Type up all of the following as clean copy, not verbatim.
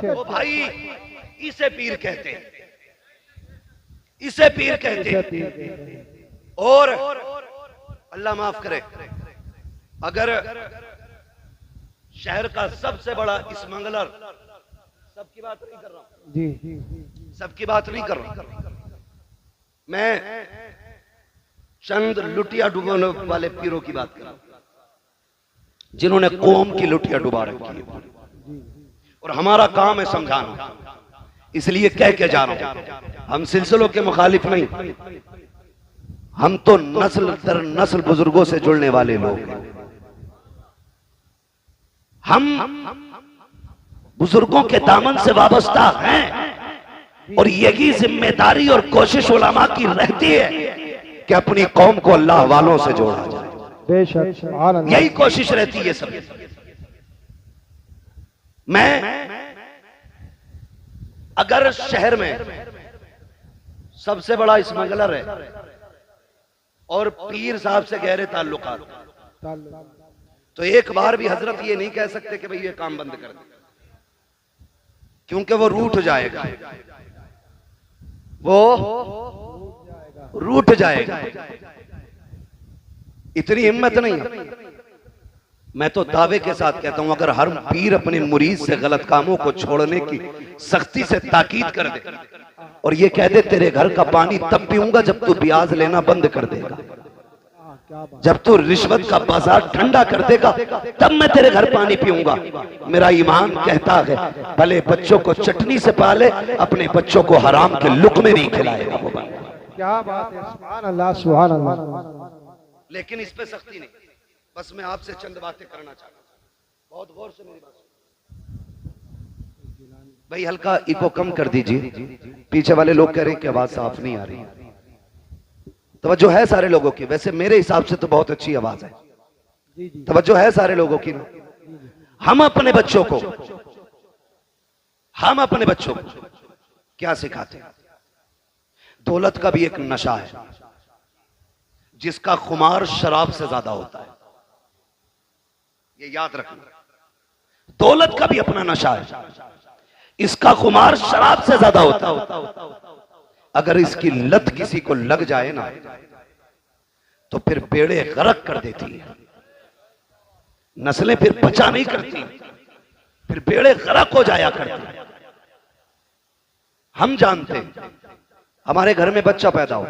वो भाई इसे पीर कहते हैं, इसे पीर कहते हैं। और अल्लाह माफ करे, अगर शहर का सबसे बड़ा स्मगलर, सबकी बात नहीं कर रहा हूं जी, सबकी बात नहीं कर रहा, मैं चंद लुटिया डुबाने वाले पीरों की बात कर रहा हूं जिन्होंने कौम की लुटिया डुबा रखी है। और हमारा काम है समझाना, इसलिए कह के जा रहा हूं, हम सिलसिलों के मुखालिफ नहीं, हम तो नस्ल दर नस्ल बुजुर्गों से जुड़ने वाले लोग हैं। हम बुजुर्गों के दामन से वाबस्ता हैं और यही जिम्मेदारी और कोशिश उलमा की रहती है कि अपनी कौम को अल्लाह वालों से जोड़ा जाए। बेशक यही कोशिश रहती है सब। मैं अगर शहर में सबसे बड़ा स्मगलर है और पीर साहब से गहरे ताल्लुकात, तो एक बार भी हजरत ये नहीं कह सकते कि भाई ये काम बंद कर दे, क्योंकि वो रूठ जाएगा, वो रूठ जाएगा। इतनी हिम्मत नहीं है। मैं तो दावे के साथ कहता हूं, अगर हर पीर अपने मुरीद से गलत कामों को छोड़ने की सख्ती से ताकीद कर दे और ये कह दे तेरे घर का पानी तब पीऊंगा जब तू ब्याज लेना बंद कर देगा, जब तू रिश्वत का बाजार ठंडा कर देगा तब मैं तेरे घर पानी पीऊंगा, मेरा ईमान कहता है भले बच्चों को चटनी से पाले, अपने बच्चों को हराम के लुक़मे नहीं खिलाएगा वो बंदा। क्या बात है, सुभान अल्लाह, सुभान अल्लाह। लेकिन इस पे सख्ती नहीं, बस मैं आपसे चंद बातें करना चाहता हूं, बहुत गौर से मेरी बात भाई, हल्का इको कम कर दीजिए, पीछे वाले लोग कह रहे हैं कि आवाज साफ नहीं आ रही। तवज्जो है सारे लोगों की, वैसे मेरे हिसाब से तो बहुत अच्छी आवाज है, तवज्जो है सारे लोगों की ना। हम अपने बच्चों को क्या सिखाते हैं? दौलत का भी एक नशा है जिसका खुमार शराब से ज्यादा होता है, ये याद रखना। दौलत का भी अपना नशा है, इसका खुमार शराब से ज्यादा होता है। अगर इसकी लत किसी को लग जाए ना तो फिर बेड़े गरक कर देती है, नस्लें फिर बचा नहीं करती, फिर बेड़े गरक हो जाया करते। हम जानते हैं, हमारे घर में बच्चा पैदा हो,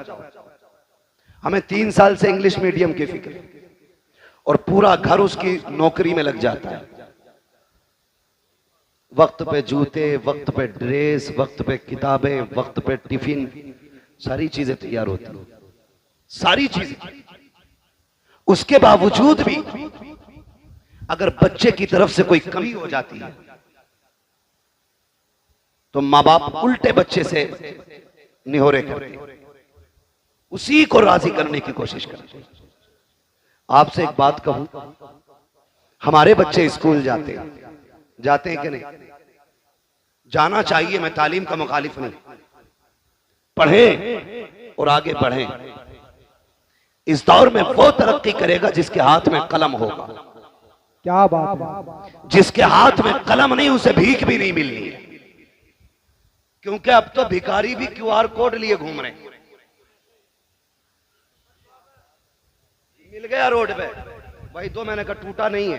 हमें 3 साल से इंग्लिश मीडियम की फिक्र और पूरा घर उसकी नौकरी में लग जाता है। वक्त पे जूते, वक्त पे ड्रेस, वक्त पे किताबें, वक्त पे टिफिन, सारी चीजें तैयार होती हैं, सारी चीजें। उसके बावजूद भी अगर बच्चे की तरफ से कोई कमी हो जाती है तो माँ बाप उल्टे बच्चे से निहोरे करते, उसी को राजी करने की कोशिश करते। आपसे एक बात कहूं, हमारे बच्चे स्कूल जाते हैं कि नहीं? जाना चाहिए, मैं तालीम का मुखालिफ नहीं, पढ़ें और आगे बढ़ें। इस दौर में वो तरक्की करेगा जिसके हाथ में कलम होगा। क्या बात है, जिसके हाथ में कलम नहीं उसे भीख भी नहीं मिलनी है, क्योंकि अब तो भिखारी भी QR कोड लिए घूम रहे हैं। मिल गया रोड पे भाई, 2 महीने का टूटा नहीं है,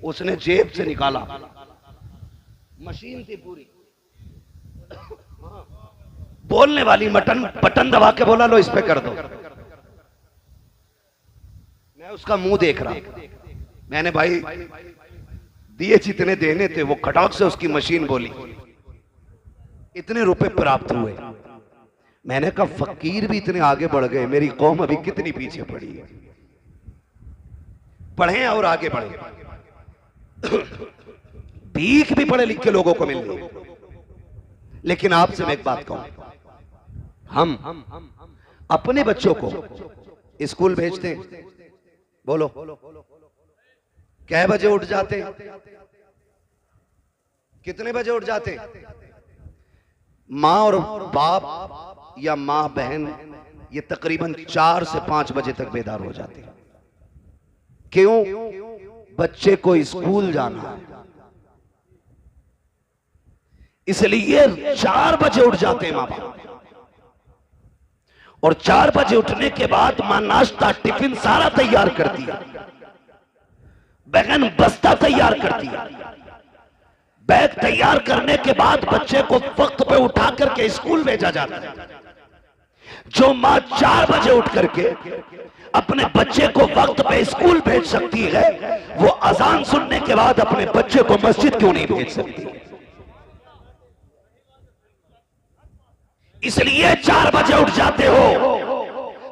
उसने जेब से निकाला, मशीन थी पूरी, बोलने वाली बटन दबा के बोला लो इस पे कर दो। मैं उसका मुंह देख रहा, मैंने भाई दिए जितने देने थे वो खटाक से उसकी मशीन बोली, इतने रुपए प्राप्त हुए। मैंने कहा फकीर भी इतने आगे बढ़ गए, मेरी कौम अभी कितनी पीछे पड़ी है। पढ़ें और आगे बढ़ें। भीख भी पढ़े लिखे लोगों को मिल रही है। लेकिन आपसे मैं एक बात कहूं, हम अपने बच्चों को स्कूल भेजते हैं, बोलो कै बजे उठ जाते हैं? कितने बजे उठ जाते हैं? माँ और बाप या माँ बहन ये तकरीबन 4 से 5 बजे तक बेदार हो जाते हैं। क्यों? बच्चे को स्कूल जाना है। इसलिए 4 बजे उठ जाते हैं माँ बाप, और 4 बजे उठने के बाद मां नाश्ता टिफिन सारा तैयार करती है, बहन बस्ता तैयार करती है, बैग तैयार करने के बाद बच्चे को वक्त पे उठा करके स्कूल भेजा जाता है। जो मां 4 बजे उठ करके अपने बच्चे को वक्त पे स्कूल भेज सकती है, वो अजान सुनने के बाद अपने बच्चे को मस्जिद क्यों नहीं भेज सकती? इसलिए 4 बजे उठ जाते हो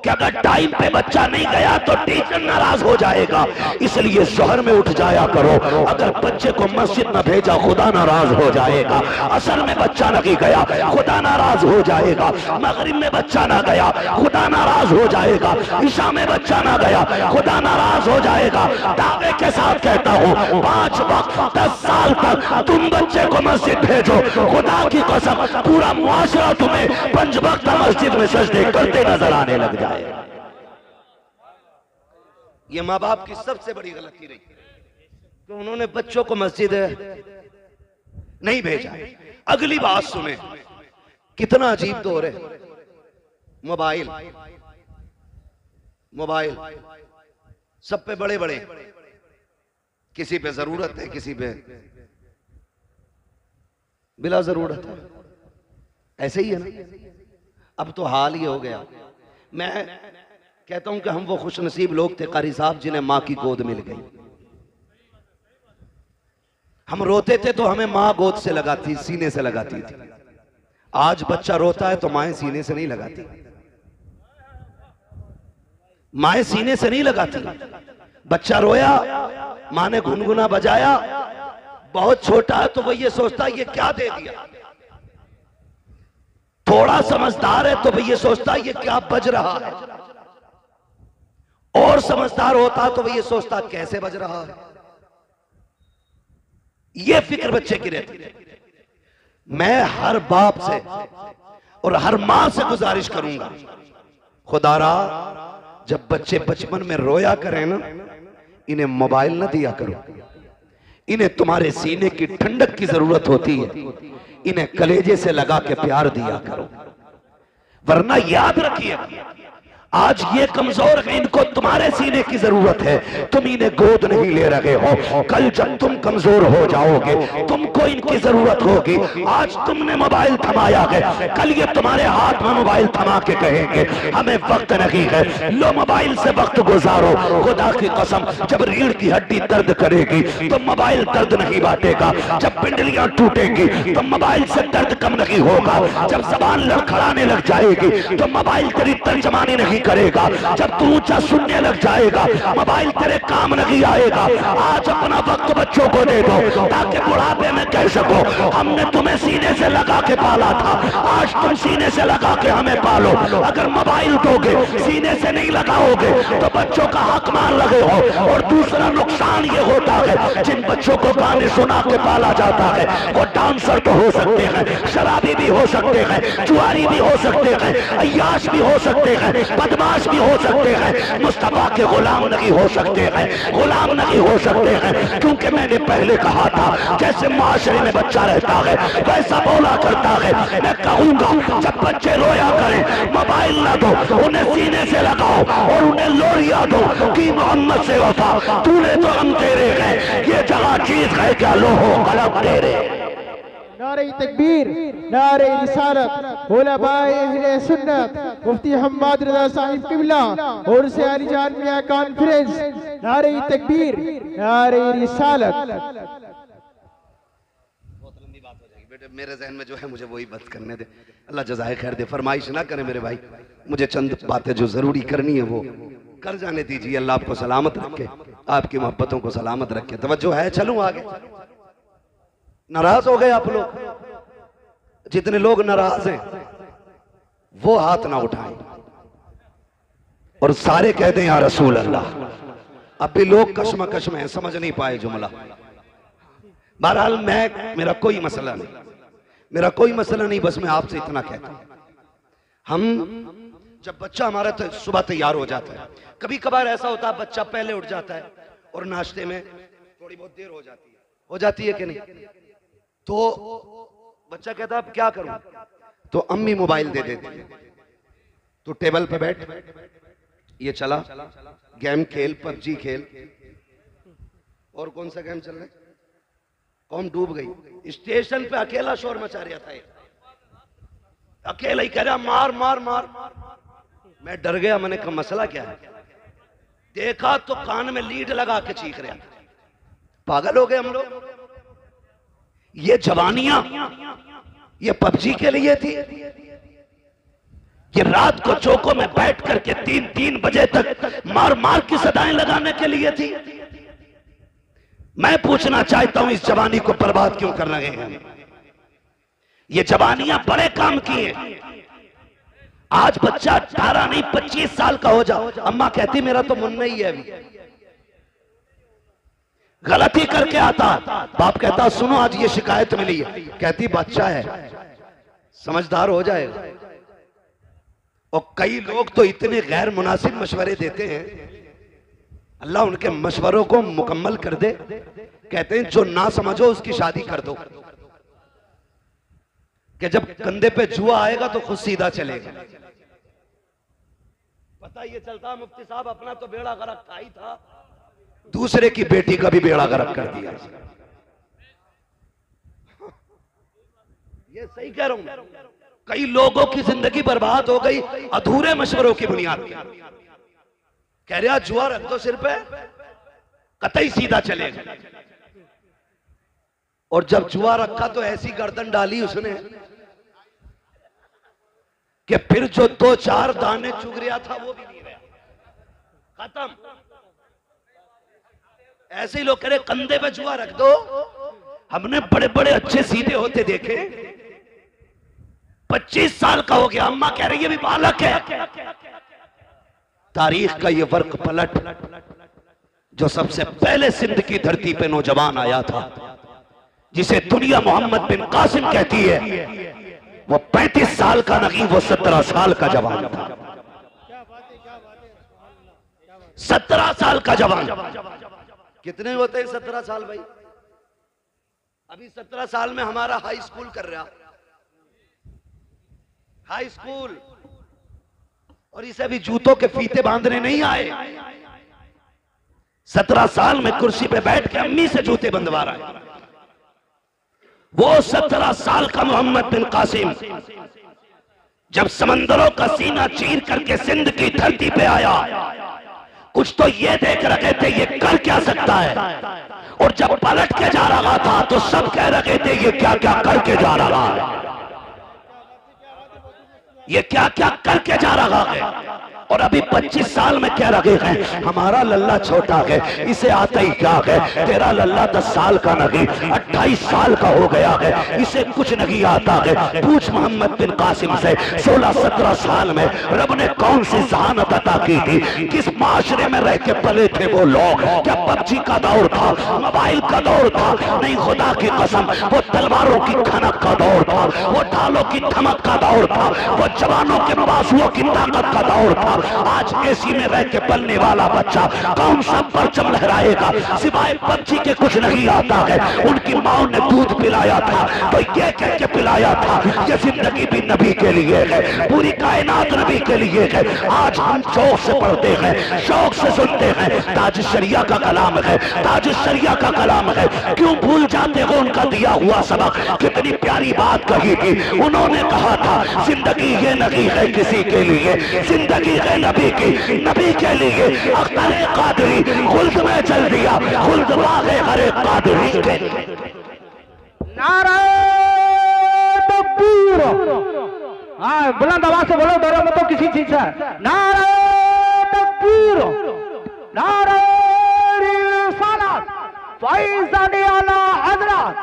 कि अगर टाइम पे बच्चा नहीं गया तो टीचर नाराज हो जाएगा, इसलिए शहर में उठ जाया करो। अगर बच्चे को मस्जिद न भेजा खुदा नाराज हो जाएगा, असर में बच्चा नहीं गया खुदा नाराज हो जाएगा, मगरिब में बच्चा ना गया खुदा नाराज हो जाएगा, ईशा में बच्चा ना गया खुदा नाराज हो जाएगा। दावे के साथ कहता हूं 5 वक्त 10 साल तक तुम बच्चे को मस्जिद भेजो, खुदा की कसम पूरा मुआशरा तुम्हें 5 वक्त मस्जिद में सजदे करते नजर आने लग जाए। ये माँ बाप की सबसे बड़ी गलती रही कि उन्होंने बच्चों को मस्जिद नहीं भेजा। अगली बात सुने, कितना अजीब दौर है। मोबाइल मोबाइल सब पे बड़े बड़े, किसी पे जरूरत है, किसी पे बिला जरूरत है, ऐसे ही है ना। अब तो हाल ही हो गया। मैं कहता हूं कि हम वो खुशनसीब लोग थे कारी साहब जिन्हें मां की गोद मिल गई। हम रोते थे तो हमें मां गोद से लगाती, सीने से लगाती थी। आज बच्चा रोता है तो माएं सीने से नहीं लगाती, माएं सीने से नहीं लगाती। बच्चा रोया, मां ने गुनगुना बजाया, बहुत छोटा है तो वो ये सोचता है ये क्या दे दिया। थोड़ा समझदार है तो भाई ये सोचता है ये क्या बज रहा है, और समझदार होता तो भाई ये सोचता कैसे बज रहा है। ये फिक्र बच्चे की रहती है। मैं हर बाप से और हर मां से गुजारिश करूंगा, खुदारा जब बच्चे बचपन में रोया करें ना, इन्हें मोबाइल ना दिया करो। इन्हें तुम्हारे सीने की ठंडक की जरूरत होती है, इन्हें कलेजे से लगा के प्यार दिया करो। वरना याद रखिए आज ये कमजोर है, इनको तुम्हारे सीने की जरूरत है, तुम इन्हें गोद नहीं ले रहे हो। कल जब तुम कमजोर हो जाओगे तुमको इनकी जरूरत होगी। आज तुमने मोबाइल थमाया है, कल ये तुम्हारे हाथ में मोबाइल थमा के कहेंगे हमें वक्त नहीं है, लो मोबाइल से वक्त गुजारो। खुदा की कसम जब रीढ़ की हड्डी दर्द करेगी तो मोबाइल दर्द नहीं बांटेगा, जब पिंडलियां टूटेगी तो मोबाइल से दर्द कम नहीं होगा, जब जबान लड़खड़ाने लग जाएगी तो मोबाइल तेरी तर्जमानी नहीं करेगा, जब तू ऊंचा सुनने लग जाएगा मोबाइल तेरे काम नहीं आएगा। आज अपना वक्त बच्चों को दे दो ताकि बुढ़ापे में कह सको हमने तुम्हें सीने से लगा के पाला था, आज तुम सीने से लगा के हमें पालो। अगर मोबाइल दोगे सीने से नहीं लगाओगे तो बच्चों का हक मान लगे हो। और दूसरा नुकसान ये होता है जिन बच्चों को गाने सुना के पाला जाता है वो डांसर तो हो सकते हैं, शराबी भी हो सकते हैं, जुआरी भी हो सकते हैं, अय्याश भी हो सकते हैं, बदमाश भी हो सकते हैं, मुस्तफा के गुलाम नहीं हो सकते हैं, गुलाम नहीं हो सकते हैं। क्योंकि मैंने पहले कहा था जैसे माशरे में बच्चा रहता है वैसा बोला करता है। मैं कहूंगा जब बच्चे रोया करें मोबाइल ना दो, उन्हें सीने से लगाओ और उन्हें लोरिया दो कि मोहम्मद से वफा तूने तो हम तेरे हैं, ये जगह चीज है क्या लोहो कलम तेरे। नारे तकबीर, नारे रिसालत, उलमाए अहले सुन्नत, मुफ्ती हम्माद रज़ा साहिब किबला और से अली जान मियां कॉन्फ्रेंस। नारे तकबीर, नारे रिसालत। बहुत लंबी बात हो जाएगी बेटे, मेरे जहन में जो है मुझे वही बात करने दे। अल्लाह जज़ाए खैर दे, फरमाइश ना करे मेरे भाई, मुझे चंद बातें जो जरूरी करनी है वो कर जाने दीजिए। अल्लाह आपको सलामत रखे, आपकी मोहब्बतों को सलामत रखे। तवज्जो है, चलूं आगे। नाराज हो गए आप लोग? जितने लोग नाराज हैं वो हाथ ना उठाएं और सारे कह दें या रसूल अल्लाह। अब भी लोग कशमकश में हैं, समझ नहीं पाए जुमला। बहरहाल मेरा कोई मसला नहीं, मेरा कोई मसला नहीं, बस मैं आपसे इतना कहता हूं, हम जब बच्चा हमारा सुबह तैयार हो जाता है, कभी कभार ऐसा होता है बच्चा पहले उठ जाता है और नाश्ते में थोड़ी बहुत देर हो जाती है कि नहीं, तो बच्चा कहता अब क्या करूं, तो अम्मी मोबाइल दे देती, तो टेबल पे बैठ, ये चला गेम खेल, पबजी खेल, और कौन सा गेम चल रहा है, कौन डूब गई, स्टेशन पे अकेला शोर मचा रहा था, अकेला ही कह रहा मार मार मार। मैं डर गया, मैंने कहा मसला क्या है, देखा तो कान में लीड लगा के चीख रहा था। पागल हो गए हम लोग। ये जवानियां ये पबजी के लिए थी, ये रात को चौकों में बैठ करके 3-3 बजे तक मार मार की सदाएं लगाने के लिए थी। मैं पूछना चाहता हूं इस जवानी को बर्बाद क्यों कर रहे हैं। ये जवानियां बड़े काम की हैं। आज बच्चा 18 नहीं 25 साल का हो जाओ, अम्मा कहती मेरा तो मुन्ना ही है, अभी गलती करके आता, बाप कहता सुनो आज ये शिकायत मिली है, कहती बच्चा है समझदार हो जाएगा। और कई लोग तो इतने गैर मुनासिब मशवरे देते हैं, अल्लाह उनके मशवरों को मुकम्मल कर दे। कहते हैं जो ना समझो उसकी शादी कर दो, कि जब कंधे पे जुआ आएगा तो खुद सीधा चलेगा। पता ये चलता मुफ्ती साहब अपना तो बेड़ा गर्क था ही था, दूसरे की बेटी का भी बेड़ा गर्क कर दिया। ये सही कह रहा हूं, कई लोगों की जिंदगी बर्बाद हो गई अधूरे मशवरों की बुनियाद पर। कह रहा जुआ रख दो सिर पे, कतई सीधा चलेगा। और जब जुआ रखा तो ऐसी गर्दन डाली उसने कि फिर जो 2-4 दाने चुग रहा था वो भी नहीं रहा, खत्म। ऐसे ही लोग कह रहे कंधे पे जुआ रख दो। हमने बड़े बड़े अच्छे सीधे होते देखे, 25 साल का हो गया, अम्मा कह रही है भी बालक है। तारीख का ये वर्क पलट जो सबसे पहले सिंध की धरती पे नौजवान आया था, जिसे दुनिया मोहम्मद बिन कासिम कहती है, वो 35 साल का नहीं, वो 17 साल का जवान था। 17 साल का जवान। कितने होते हैं 17 साल भाई? अभी 17 साल में हमारा हाई स्कूल कर रहा, हाई स्कूल, और इसे भी जूतों के फीते बांधने नहीं आए। 17 साल में कुर्सी पे बैठ के अम्मी से जूते बंधवा रहा है। वो 17 साल का मोहम्मद बिन कासिम जब समंदरों का सीना चीर करके सिंध की धरती पे आया, कुछ तो ये देख रहे थे ये कर क्या सकता है, और जब पलट के जा रहा था तो सब कह रहे थे ये क्या क्या करके जा रहा है, ये क्या क्या करके जा रहा है। और अभी 25 साल में कह रहे हैं हमारा लल्ला छोटा है, इसे आता ही क्या है, तेरा लल्ला 10 साल का नहीं 28 साल का हो गया है, इसे कुछ नहीं आता है। पूछ मोहम्मद बिन कासिम से 16-17 साल में रब ने कौन सी जहानत अता की थी, किस माशरे में रह के पले थे वो लोग। क्या पबजी का दौर था, मोबाइल का दौर था? नहीं, खुदा की कसम वो तलवारों की खनक का दौर था, वो ढालों की धमक का दौर था, वो जवानों के बाजुओं की ताकत का दौर था। आज एसी में रह के पलने वाला बच्चा कौन सा परचम लहराएगा, सिवाय पबजी के कुछ नहीं आता है। उनकी माओ ने दूध पिलाया था तो ये कह के पिलाया था ये जिंदगी भी नबी के लिए है, पूरी कायनात नबी के लिए है। आज हम शौक से पढ़ते हैं, शौक से सुनते हैं, ताज शरिया का कलाम है, ताज शरिया का कलाम है। क्यों भूल जाते हो उनका दिया हुआ सबक? कितनी प्यारी बात कही थी उन्होंने, कहा था जिंदगी ये नहीं है किसी के लिए, जिंदगी है नबी की, नबी के लिए। अख्तर कादरी खुल्द में चल दिया, खुल्द वागे हरे कादरी के। नारे तकबीर, हाँ बुलंद आवाज से बोलो, डरो मत तो किसी चीज से। नारे तकबीर, नारे रिसालत, फैज़ाने आला हज़रत,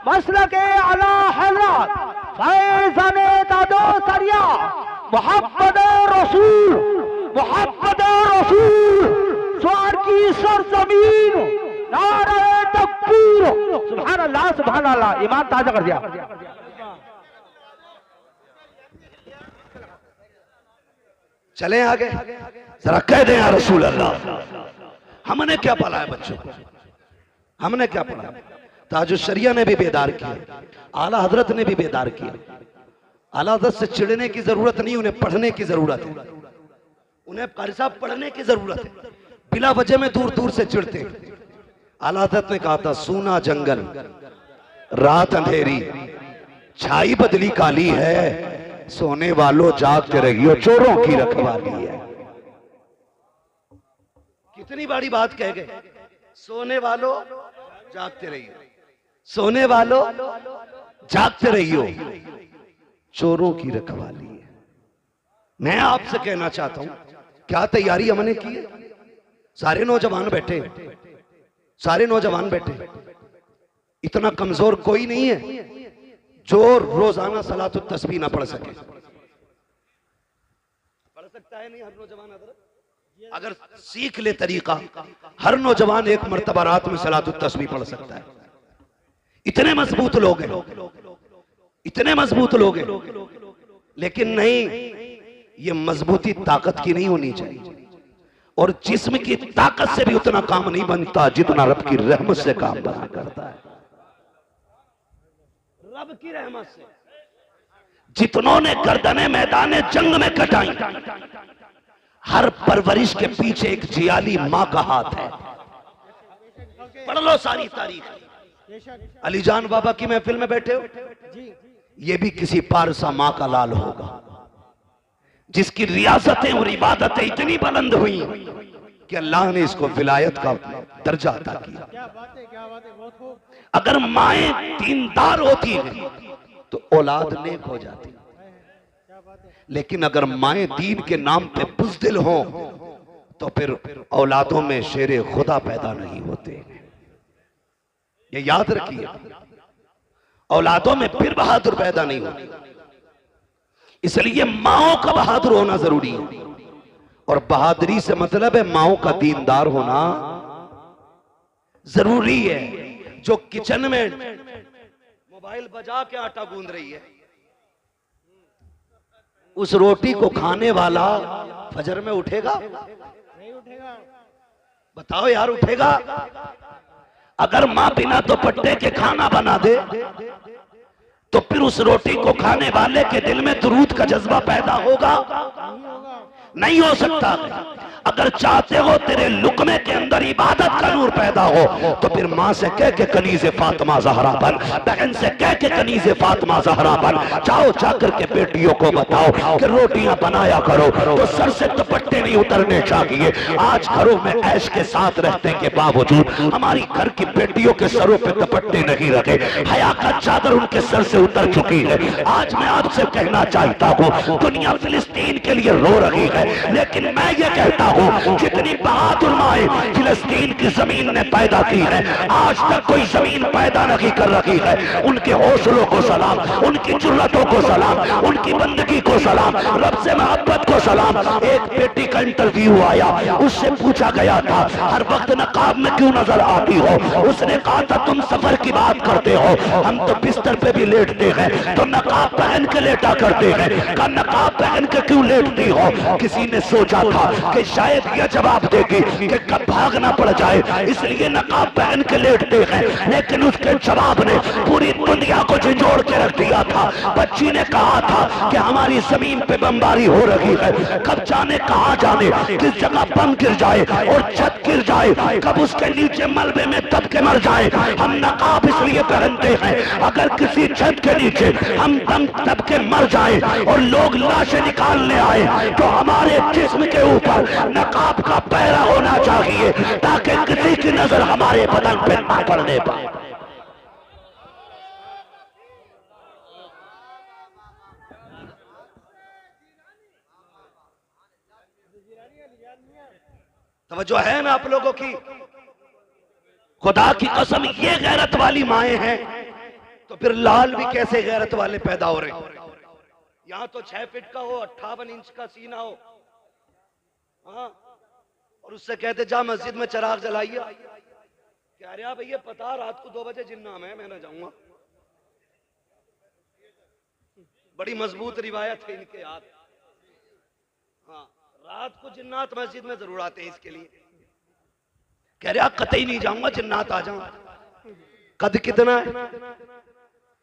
मसलके आला हज़रत, फैज़ाने तादो सरिया, मोहम्मद रसूल, मोहम्मद रसूल, स्वार की सरजमीन, नारे तकबीर, सुभान अल्लाह सुभान अल्लाह। ईमान ताजा कर दिया। चलें आगे, जरा कह दें या रसूल अल्लाह। हमने क्या पढ़ाया बच्चों को, हमने क्या पढ़ाया? ताजुश्शरिया ने भी बेदार किया, आला हजरत ने भी बेदार किया। आला हजरत से चिढ़ने की जरूरत नहीं, उन्हें पढ़ने की जरूरत है। उन्हें कारी साहब पढ़ने की जरूरत है, बिला वजह में दूर दूर से चिढ़ते। आला हजरत ने कहा था, सूना जंगल रात अंधेरी छाई बदली काली है, सोने वालों जागते रहियो चोरों की रखवाली है। कितनी बड़ी बात कह गए, सोने वालों जागते रहियो, सोने वालों जागते रहियो चोरों की रखवाली है। मैं आपसे कहना चाहता हूं, क्या तैयारी हमने की है? सारे नौजवान बैठे, सारे नौजवान बैठे, इतना कमजोर कोई नहीं है जो रोजाना सलातुत तस्बीह ना पढ़ सके। पढ़ सकता है नहीं हर नौजवान? अगर सीख ले तरीका, हर नौजवान एक मर्तबा रात में सलातुत तस्बीह पढ़ सकता है। इतने मजबूत लोग हैं, इतने मजबूत लोग हैं। लेकिन नहीं, ये मजबूती ताकत की नहीं होनी चाहिए, और जिस्म की ताकत से भी उतना काम नहीं बनता जितना रब की रहमत से काम बना करता है। रब की रहमत से जितनों ने गर्दनें मैदान जंग में कटाई, हर परवरिश के पीछे एक जियाली मां का हाथ है। पढ़ लो सारी तारीख। अलीजान बाबा की महफिल में बैठे हो, ये भी किसी पारसा मां का लाल होगा जिसकी रियासतें और इबादतें इतनी बुलंद हुई कि अल्लाह ने इसको विलायत का दर्जा अता किया। क्या बात है, क्या बात है, बहुत खूब। अगर माएं दीनदार होती हैं तो औलाद नेक हो जाती, लेकिन अगर माएं दीन के नाम पे बुज़दिल हो तो फिर औलादों में शेरे खुदा पैदा नहीं होते। ये याद रखिए, औलादों में फिर बहादुर पैदा नहीं होते। इसलिए माओं का बहादुर होना जरूरी है, और बहादुरी से मतलब है माओं का दीनदार होना जरूरी है। जो किचन में मोबाइल बजा के आटा गूंद रही है, उस रोटी को खाने वाला फजर में उठेगा? नहीं उठेगा। बताओ यार, उठेगा? अगर मां बिना दुपट्टे के खाना बना दे तो फिर उस रोटी को खाने वाले के दिल में दुरूद का जज्बा पैदा होगा? नहीं हो सकता। अगर चाहते हो तेरे लुकमे के अंदर इबादत का नूर पैदा हो तो फिर माँ से कह के कनीज़े फातिमा ज़हरा बन, बहन से कह के कनीज़े फातिमा ज़हरा बन। जाओ जाकर के बेटियों को बताओ कि रोटियां बनाया करो तो सर से दुपट्टे नहीं उतरने चाहिए। आज घरों में ऐश के साथ रहने के बावजूद हमारी घर की बेटियों के सरों पे दुपट्टे नहीं रखे, हया का चादर उनके सर से उतर चुकी है। आज मैं आपसे कहना चाहता हूँ, दुनिया फिलिस्तीन के लिए रो रही है, लेकिन मैं ये कहता हूँ जितनी बहादुर माएं फिलिस्तीन की जमीन ने पैदा की है, आज तक कोई जमीन पैदा नहीं कर रही है। उनके हौसलों को सलाम, उनकी जुर्रतों को सलाम, उनकी बंदगी को सलाम, रब से मोहब्बत को सलाम। एक बेटी का इंटरव्यू आया, उससे पूछा गया था हर वक्त नकाब में क्यों नजर आती हो? उसने कहा था तुम सफर की बात करते हो, हम तो बिस्तर पे भी लेटते हैं, तो नकाब पहन के लेटा करते हैं। का नकाब पहन के क्यों लेटती हो? किसी ने सोचा था कि शायद यह जवाब देगी कि कब भागना पड़ जाए, इसलिए नकाब पहन के लेटते हैं, लेकिन उसके जवाब ने पूरी दुनिया को झंझोड़ के रख दिया था। बच्ची ने कहा था कि हमारी जमीन पे बमबारी हो रही है, कब जाने कहां जाने, किस जगह बम गिर जाए और छत गिर जाए, कब उसके नीचे मलबे में दब के मर जाए। हम नकाब इसलिए पहनते हैं अगर किसी छत के नीचे हम दम दब के मर जाए और लोग लाशें निकालने आए तो हमारे जिस्म के ऊपर नकाब का पहरा होना चाहिए ताकि किसी की नजर हमारे बदन पे ना पड़ने पाए। तवज्जो है ना आप लोगों की? खुदा की कसम, ये गैरत वाली माएं हैं तो फिर लाल भी कैसे गैरत वाले पैदा हो रहे हैं। यहां तो 6 फीट का हो, 58 इंच का सीना हो, हाँ, और उससे कहते जा मस्जिद में चिराग जलाइए। कह रहा भैया पता रात को 2 बजे जिन्ना में मैं ना जाऊंगा। बड़ी मजबूत रिवायत है इनके याद। हाँ, रात को जिन्नात मस्जिद में जरूर आते हैं इसके लिए। कह रहा कतई नहीं जाऊंगा, जिन्नात आ जाऊं। कद कितना है?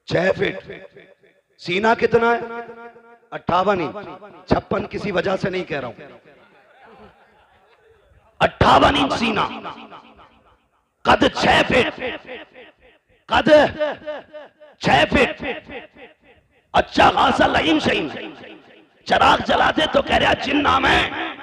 6 फीट। सीना कितना है? 58 इंच। 56 किसी वजह से नहीं कह रहा हूं, 58 इंच सीना, कद 6 फीट, कद 6 फीट। अच्छा खासा लईन शहीन, चराग जलाते तो कह रहा जिन्ना में।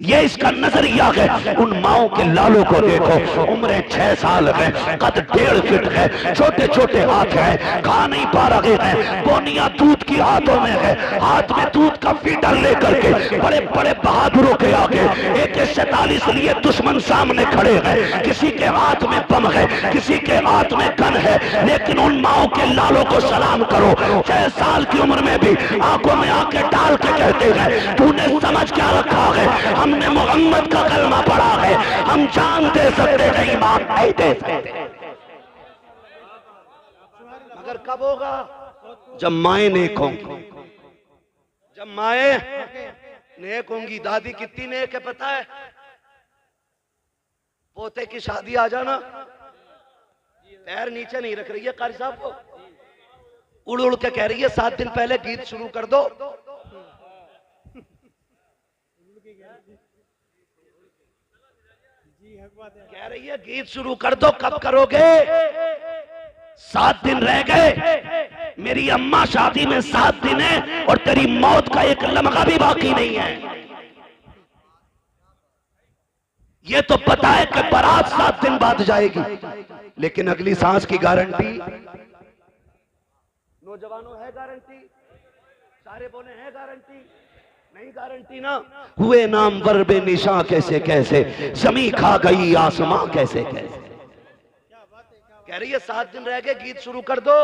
ये इसका नजरिया है। उन माओ के लालों को देखो, उम्रें 6 साल है, कद 1.5 फीट है, छोटे छोटे हाथ हैं, खा नहीं पा रहे हैं, बोनिया दूध की हाथों में है, हाथ में दूध का फीडर लेकर के बड़े बड़े बहादुरों के आगे AK-47 लिए दुश्मन सामने खड़े हैं। किसी के हाथ में बम है, किसी के हाथ में गन है, लेकिन उन माओ के लालों को सलाम करो। 6 साल की उम्र में भी आंखों में आंखें डाल के कहते हैं तूने समझ क्या रखा है, हमने मोहम्मद का कलमा पढ़ा है, हम जान दे सकते हैं, ईमान नहीं दे सकते। मगर कब होगा? जब माएं नेक होंगी, जब माएं नेक होंगी। दादी कितनी नेक है पता है? पोते की शादी आ जाना, पैर नीचे नहीं रख रही है, कारी साहब को उड़ उड़ के कह रही है 7 दिन पहले गीत शुरू कर दो। कह रही है गीत शुरू कर दो, कब करोगे? 7 दिन रह गए, मेरी अम्मा शादी में 7 दिन है और तेरी मौत का एक लम्हा भी बाकी नहीं है। ये तो पता है कि बारात 7 दिन बाद जाएगी, लेकिन अगली सांस की गारंटी नौजवानों है गारंटी? सारे बोले है गारंटी? नहीं गारंटी ना। हुए नाम वर्बे निशा कैसे कैसे, जमी खा गई आसमां कैसे कैसे। कह रही है 7 दिन रह गए, गीत शुरू कर दो।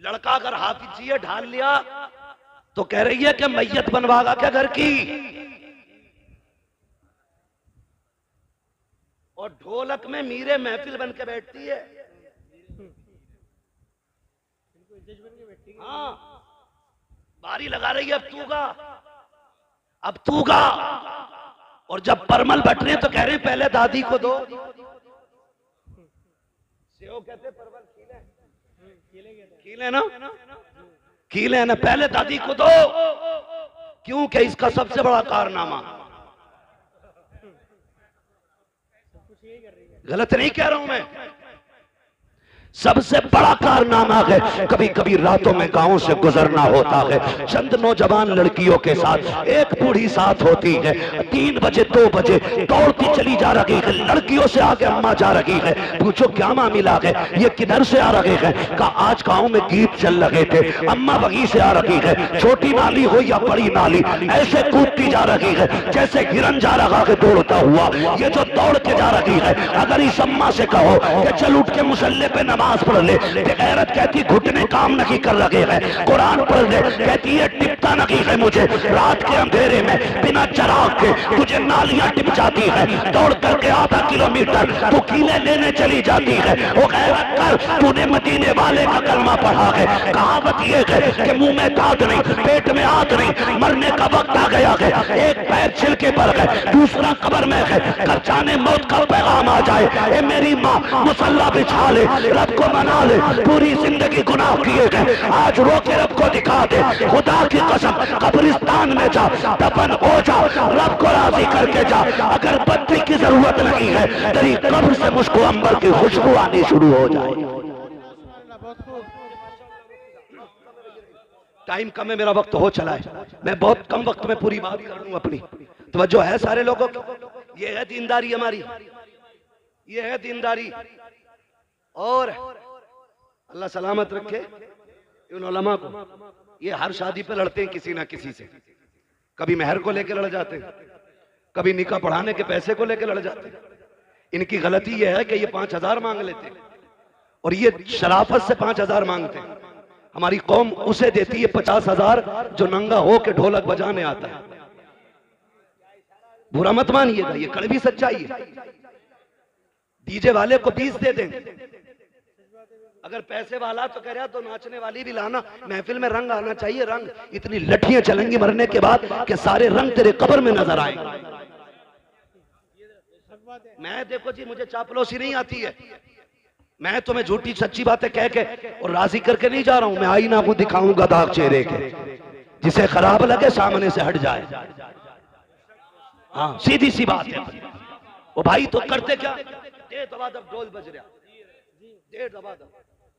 लड़का अगर हाफिजिए ढाल लिया तो कह रही है कि मैयत बनवागा क्या घर की। और ढोलक में मीरे महफिल बन के बैठती है। हाँ, बारी लगा रही है, अब तू गा, अब तू गा। और जब परमल बट रहे तो कह रहे हैं पहले दादी को दो। सेव कहते परवल खीले ना, खीले ना, पहले दादी को दो। क्यों? कि इसका सबसे बड़ा कारनामा, गलत नहीं कह रहा हूं मैं, सबसे बड़ा कारनामा है। कभी कभी रातों में गांवों से गुजरना होता है, चंद नौजवान लड़कियों के साथ, एक बूढ़ी साथ होती है। 3 बजे 2 बजे दौड़ती चली जा रही है, लड़कियों से आगे अम्मा जा रही है। पूछो क्या मामला है, ये किधर से आ रहे हैं? कहा आज गांव में गीत चल रहे थे, अम्मा वहीं से आ रही है। छोटी नाली हो या बड़ी नाली, ऐसे कूदती जा रही है जैसे हिरन जा रहा है दौड़ता हुआ। ये जो दौड़ के जा रही है, अगर इस अम्मा से कहो कि चल उठ के मुसल्ले पे नमाज पढ़ ले, गैरत कहती घुटने काम नहीं कर लगे हैं, कुरान पढ़ ले, कहती है टिपता नहीं है मुझे। रात के अंधेरे में बिना चराग के तुझे नालियां टिप जाती है, दौड़ करके आधा किलोमीटर तू कीले लेने चली जाती है। वो गैरत कर, तूने मदीने वाले का कलमा पढ़ा है। कहावत ये है कि मुंह में दांत नहीं, पेट में आग नहीं, मरने का वक्त आ गया है। एक पैर छिलके पर है, दूसरा कब्र में है, कब जाने मौत का पैगाम आ जाए। ए मेरी माँ मुसल्ला बिछा ले, रब को मना ले, पूरी जिंदगी गुनाह किए गए, आज रो के रब को दिखा दे। खुदा की कसम कब्रिस्तान में जा, दफन हो जा, रब को राजी करके जा। अगर बत्ती की जरूरत नहीं है, तेरी कब्र से मुझको अंबर की खुशबू आनी शुरू हो जाए। टाइम कम है, मेरा वक्त हो चला है, मैं बहुत कम वक्त में पूरी बात कर लूं अपनी। तवज्जो है सारे लोगों की? ये है दीनदारी हमारी, ये है दीनदारी। और अल्लाह सलामत रखे इन उलमा को। ये हर शादी पे लड़ते हैं किसी ना किसी से, कभी मेहर को लेकर लड़ जाते हैं, कभी निकाह पढ़ाने के पैसे को लेकर लड़ जाते हैं। इनकी गलती यह है कि ये 5000 मांग लेते हैं और ये शराफत से 5000 मांगते हैं। हमारी कौम उसे देती है 50,000 जो नंगा हो के ढोलक बजाने आता है। बुरा मत मानिएगा, ये कड़वी सच्चाई है। डीजे वाले को 20 दे देंगे, अगर पैसे वाला तो कह रहा तो नाचने वाली भी लाना, महफिल में रंग आना चाहिए। रंग इतनी लठियां चलेंगी मरने के बाद कि सारे रंग तेरे कब्र में नजर आएंगे। मैं देखो जी, मुझे चापलूसी नहीं आती है। मैं तुम्हें झूठी सच्ची बातें कह के और राजी करके नहीं जा रहा हूं। मैं आईना को दिखाऊंगा दाग चेहरे के, जिसे खराब लगे सामने से हट जाए। हाँ, सीधी सी बात है। वो भाई तो करते क्या, दे दबा दब ढोल बज रहा, दे दबा दब,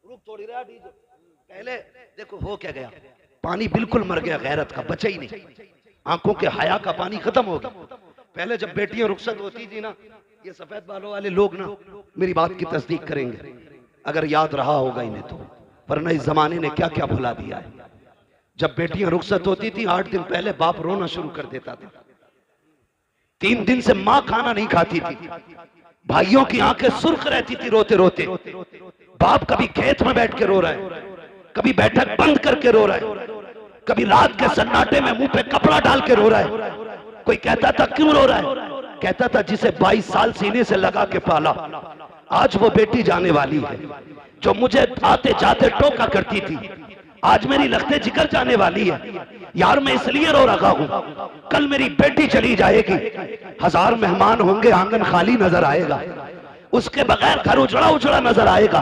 रुक थोड़ी रहा डीजे। पहले देखो हो क्या गया, पानी बिल्कुल मर गया, गैरत का बचा ही नहीं, आंखों के हया का पानी खत्म हो गया। पहले जब बेटियां रुखसत होती थी ना, ये सफेद बालों वाले लोग ना मेरी बात की तस्दीक करेंगे, अगर याद रहा होगा इन्हें तो, वरना इस जमाने ने क्या क्या भुला दिया है। जब बेटियां रुखसत होती थी 8 दिन पहले बाप रोना शुरू कर देता था। 3 दिन से मां खाना नहीं खाती थी, भाइयों की आंखें सुर्ख रहती थी रोते रोते। बाप कभी खेत में बैठ के रो रहा है, कभी बैठक बंद करके रो रहा है, कभी रात के सन्नाटे में मुंह पे कपड़ा डाल के रो रहा है। कोई कहता था क्यों रो रहा है, कहता था जिसे 22 साल सीने से लगा के पाला, आज वो बेटी जाने वाली है। जो मुझे आते जाते टोका करती थी, आज मेरी लगते जिगर जाने वाली है। यार मैं इसलिए रो रहा हूं, कल मेरी बेटी चली जाएगी, 1000 मेहमान होंगे, आंगन खाली नजर आएगा, उसके बगैर घर उजड़ा उजड़ा नजर आएगा।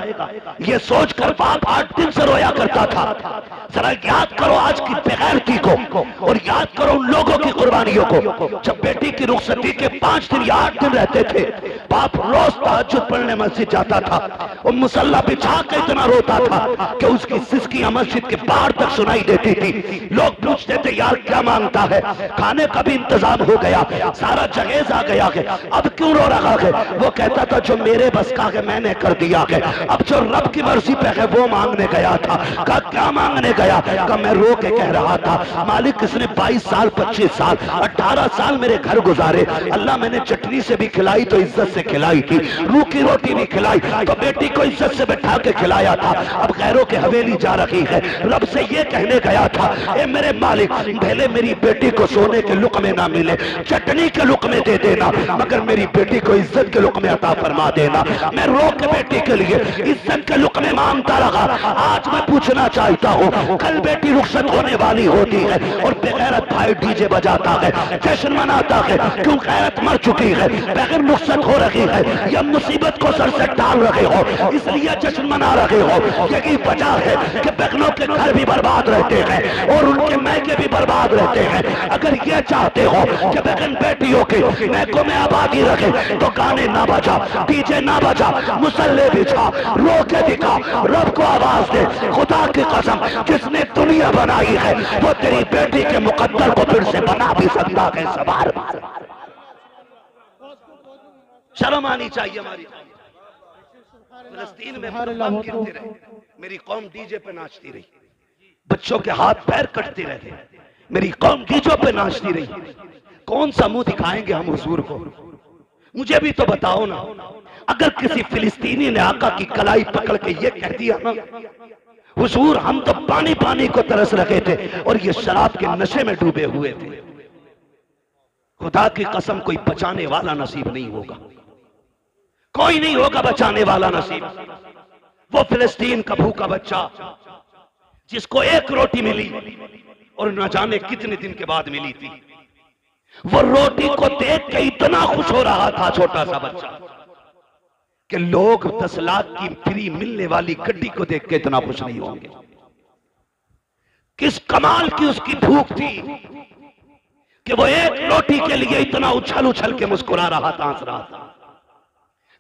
ये सोचकर बाप 8 दिन से रोया करता था। जरा याद करो आज की बेगैरती को, और याद करो उन लोगों की कुर्बानियों को। जब बेटी की रुखसती के 5 दिन या 8 दिन रहते थे, बाप रोज तहज्जुद पढ़ने मस्जिद जाता था और मुसल्ला बिछा के इतना रोता था कि उसकी सिसकियां मस्जिद के बाहर तक सुनाई देती थी। लोग पूछते थे यार क्या मांगता है, खाने का भी इंतजाम हो गया, सारा जहेज आ गया है, अब क्यों रो रहा है। वो कहता था जो मेरे बस का है मैंने कर दिया है, अब जो रब की मर्जी पे है वो मांगने गया था। कहा क्या मांगने गया, कहा मैं रो के कह रहा था मालिक इसने 22 साल 25 साल 18 साल मेरे घर गुजारे, अल्लाह मैंने चटनी से भी खिलाई तो इज्जत से खिलाई थी, रूखी रोटी भी खिलाई तो बेटी को इज्जत से बैठा के खिलाया था, अब गैरों के हवेली जा रही है। रब से ये कहने गया था ए मेरे मालिक पहले मेरी बेटी को सोने के लुक़मे ना मिले, चटनी के लुक़मे दे देना, मगर मेरी बेटी को इज्जत के लुक़मे अता फरमा देना। मैं रो के बेटी के लिए इज्जत के लुक़मे मांगता रहा। आज मैं पूछना चाहता हूँ, कल बेटी रुखसत होने वाली होती है और बेगैरत भाई डीजे बजाता है, जश्न मनाता है, क्यों गैरत मर चुकी है, बगैर रुखसत हो रही है, या मुसीबत को सर से डाल रहे हो इसलिए जश्न मना रहे हो। यही वजह है कि बहनों के घर भी बर्बाद रहते हैं और उनके मैके भी बर्बाद रहते हैं। अगर ये चाहते हो कि बहन बेटियों के मैकों में आबादी रखे तो गाने ना बजा, डीजे ना बजा, मुसल्ले बिछा, रो के दिखा, रब को आवाज दे। खुदा की कसम जिसने दुनिया बनाई है वो तेरी बेटी के मुकद्दर को फिर से बना भी सकता है। सवार शर्म आनी चाहिए हमारी। फिलिस्तीन में बम गिरते रहे, मेरी कौम डीजे पे नाचती रही, बच्चों के हाथ पैर कटते रहे, मेरी कौम डीजे पे नाचती रही। कौन सा मुंह दिखाएंगे हम हुजूर को, मुझे भी तो बताओ ना। अगर किसी फिलिस्तीनी ने आका की कलाई पकड़ के ये कह दिया ना हुजूर हम तो पानी पानी को तरस रहे थे और ये शराब के नशे में डूबे हुए थे, खुदा की कसम कोई बचाने वाला नसीब नहीं होगा, कोई नहीं होगा बचाने वाला नसीब। वो फिलिस्तीन का भूखा बच्चा जिसको 1 रोटी मिली और न जाने कितने दिन के बाद मिली थी, वो रोटी को देख के इतना खुश हो रहा था छोटा सा बच्चा कि लोग 10 लाख की फ्री मिलने वाली गड्डी को देख के इतना खुश नहीं होंगे। किस कमाल की उसकी भूख थी कि वो 1 रोटी के लिए इतना उछल उछल के मुस्कुरा रहा था, हंस रहा था,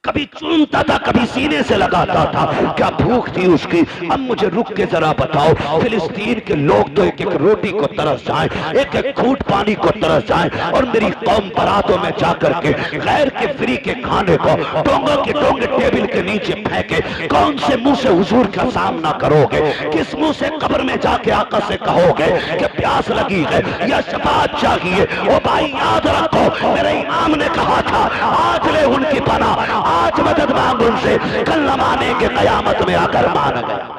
कभी चूमता था कभी सीने से लगाता था। क्या भूख थी उसकी। अब मुझे रुक के जरा बताओ, फिलिस्तीन के लोग तो 1-1 रोटी को तरस जाएं, 1-1 घूंट पानी को तरस जाएं, और मेरी कौम बरातों में जाकर के गैर के फ्री के खाने को डोंगों के डोंगे टेबल के नीचे फेंके। कौन से मुंह से हुजूर का सामना करोगे, किस मुंह से कब्र में जाके आका से कहोगे कि प्यास लगी है या शफाअत चाहिए। ओ भाई याद रखो मेरे इमाम ने कहा था आज ले उनकी पनाह, आज मदद मांग उनसे, कल न मानेंगे कयामत में आकर मान गया।